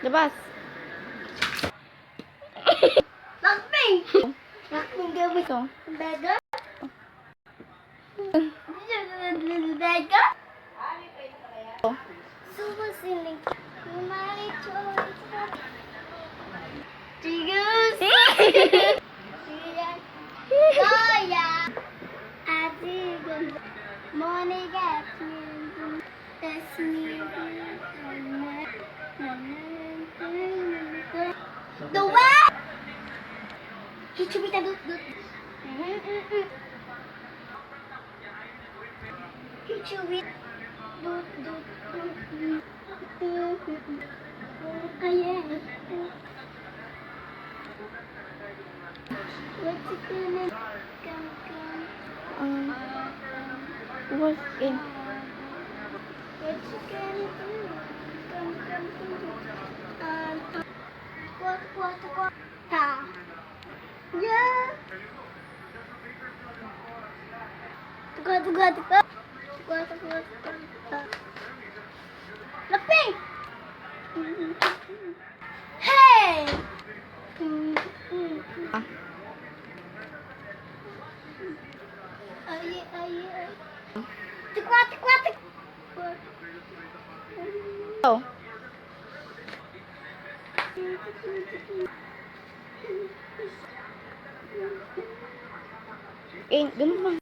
Labas. Lakping! Lakping gawin ko. Bega? Bega? Sumasiling. Lumari choice. Tigus. Goya. Adigun. Monica. The what? Hichubita dut. Hichubit dut. Ayan. What's it gonna come? What's in? What's it gonna do? Come. What? Ta. Yeah. Tuga. Laping! Hey! Ay. Tikwa. Oh. Eh, ganun lang.